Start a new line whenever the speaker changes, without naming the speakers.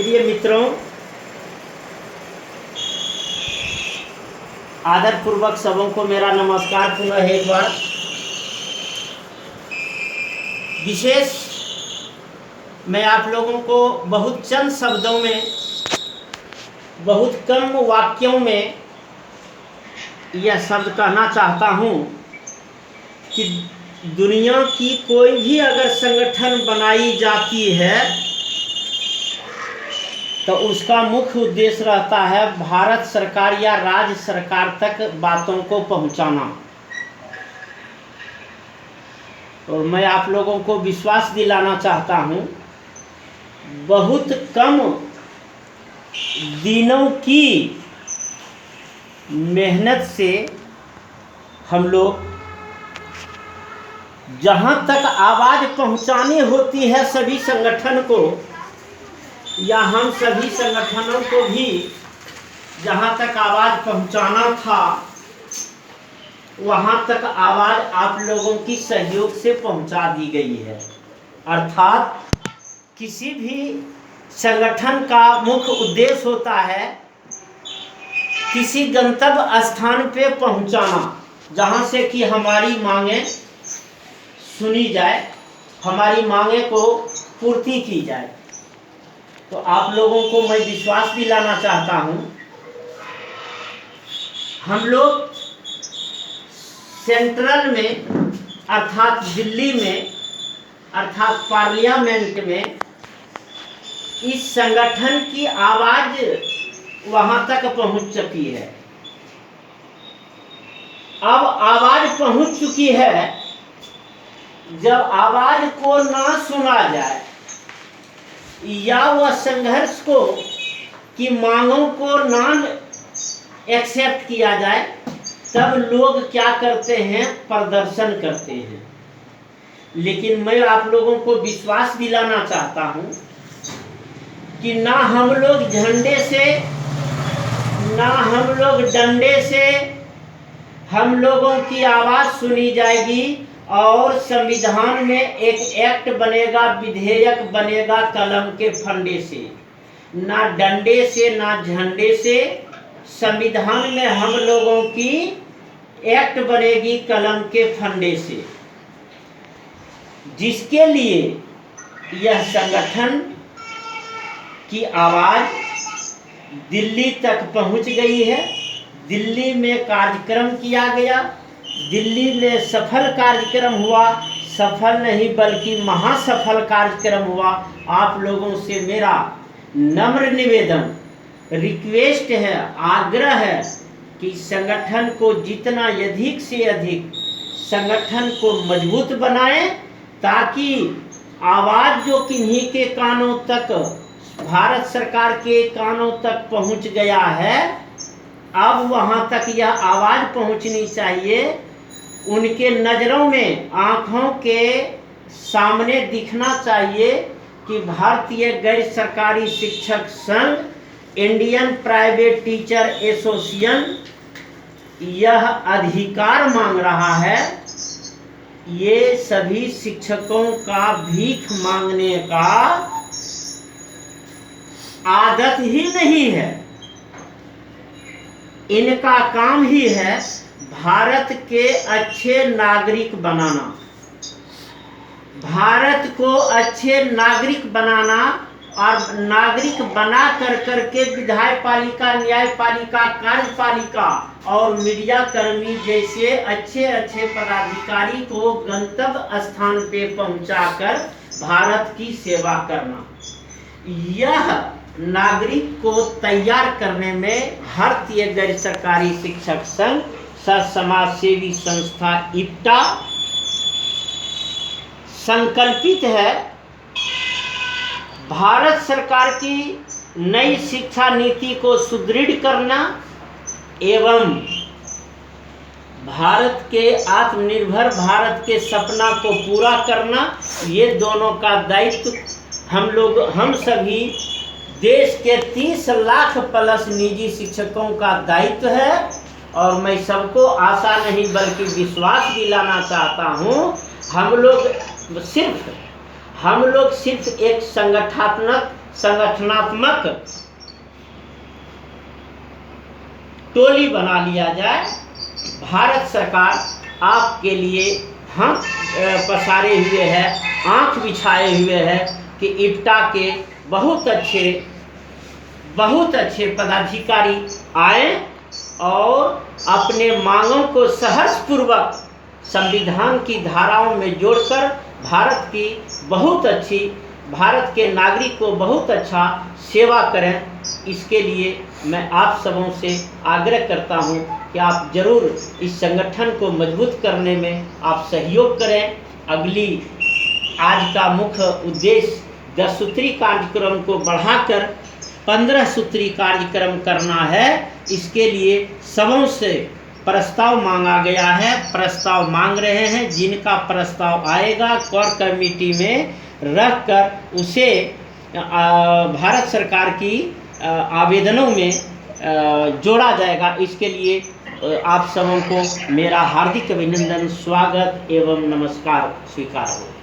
प्रिय मित्रों, आदरपूर्वक सबों को मेरा नमस्कार। पुनः एक बार विशेष मैं आप लोगों को बहुत चंद शब्दों में, बहुत कम वाक्यों में यह शब्द कहना चाहता हूँ कि दुनिया की कोई भी अगर संगठन बनाई जाती है तो उसका मुख्य उद्देश्य रहता है भारत सरकार या राज्य सरकार तक बातों को पहुंचाना। और मैं आप लोगों को विश्वास दिलाना चाहता हूं, बहुत कम दिनों की मेहनत से हम लोग जहां तक आवाज़ पहुंचानी होती है सभी संगठन को, या हम सभी संगठनों को भी जहां तक आवाज़ पहुंचाना था वहां तक आवाज़ आप लोगों की सहयोग से पहुंचा दी गई है। अर्थात किसी भी संगठन का मुख्य उद्देश्य होता है किसी गंतव्य स्थान पे पहुंचाना, जहां से कि हमारी मांगें सुनी जाए, हमारी मांगें को पूर्ति की जाए। तो आप लोगों को मैं विश्वास दिलाना चाहता हूं, हम लोग सेंट्रल में अर्थात दिल्ली में अर्थात पार्लियामेंट में इस संगठन की आवाज़ वहां तक पहुंच चुकी है। अब आवाज़ पहुंच चुकी है, जब आवाज़ को ना सुना जाए या वह संघर्ष को की मांगों को ना एक्सेप्ट किया जाए, तब लोग क्या करते हैं, प्रदर्शन करते हैं। लेकिन मैं आप लोगों को विश्वास दिलाना चाहता हूं कि ना हम लोग झंडे से, ना हम लोग डंडे से हम लोगों की आवाज़ सुनी जाएगी और संविधान में एक एक्ट बनेगा, विधेयक बनेगा कलम के फंडे से। ना डंडे से ना झंडे से संविधान में हम लोगों की एक्ट बनेगी कलम के फंडे से, जिसके लिए यह संगठन की आवाज़ दिल्ली तक पहुंच गई है। दिल्ली में कार्यक्रम किया गया, दिल्ली में सफल कार्यक्रम हुआ, सफल नहीं बल्कि महासफल कार्यक्रम हुआ। आप लोगों से मेरा नम्र निवेदन, रिक्वेस्ट है, आग्रह है कि संगठन को जितना अधिक से अधिक संगठन को मजबूत बनाएं, ताकि आवाज़ जो किन्हीं के कानों तक, भारत सरकार के कानों तक पहुंच गया है, अब वहां तक यह आवाज़ पहुंचनी चाहिए, उनके नज़रों में, आँखों के सामने दिखना चाहिए कि भारतीय गैर सरकारी शिक्षक संघ, इंडियन प्राइवेट टीचर एसोसिएशन यह अधिकार मांग रहा है। ये सभी शिक्षकों का भीख मांगने का आदत ही नहीं है, इनका काम ही है भारत के अच्छे नागरिक बनाना, भारत को अच्छे नागरिक बनाना, और नागरिक बना करके विधायपालिका, न्यायपालिका, कार्यपालिका और मीडिया कर्मी जैसे अच्छे अच्छे पदाधिकारी को गंतव्य स्थान पे पहुंचाकर भारत की सेवा करना। यह नागरिक को तैयार करने में भारतीय गैर सरकारी शिक्षक संघ, समाज सेवी संस्था इप्टा संकल्पित है। भारत सरकार की नई शिक्षा नीति को सुदृढ़ करना एवं भारत के आत्मनिर्भर भारत के सपना को पूरा करना, ये दोनों का दायित्व हम सभी देश के 30 लाख प्लस निजी शिक्षकों का दायित्व है। और मैं सबको आशा नहीं बल्कि विश्वास दिलाना चाहता हूँ, हम लोग सिर्फ एक संगठनात्मक संगठनात्मक टोली बना लिया जाए। भारत सरकार आपके लिए हाथ पसारे हुए है, आंख बिछाए हुए है कि इप्टा के बहुत अच्छे पदाधिकारी आए और अपने मांगों को सहर्षपूर्वक संविधान की धाराओं में जोड़कर भारत के नागरिक को बहुत अच्छा सेवा करें। इसके लिए मैं आप सबों से आग्रह करता हूं कि आप जरूर इस संगठन को मजबूत करने में आप सहयोग करें। आज का मुख्य उद्देश्य 10 सूत्री कार्यक्रम को बढ़ाकर 15 सूत्री कार्यक्रम करना है। इसके लिए सबों से प्रस्ताव मांगा गया है, प्रस्ताव मांग रहे हैं। जिनका प्रस्ताव आएगा कोर कमेटी में रखकर उसे भारत सरकार की आवेदनों में जोड़ा जाएगा। इसके लिए आप सबों को मेरा हार्दिक अभिनंदन, स्वागत एवं नमस्कार स्वीकार हो।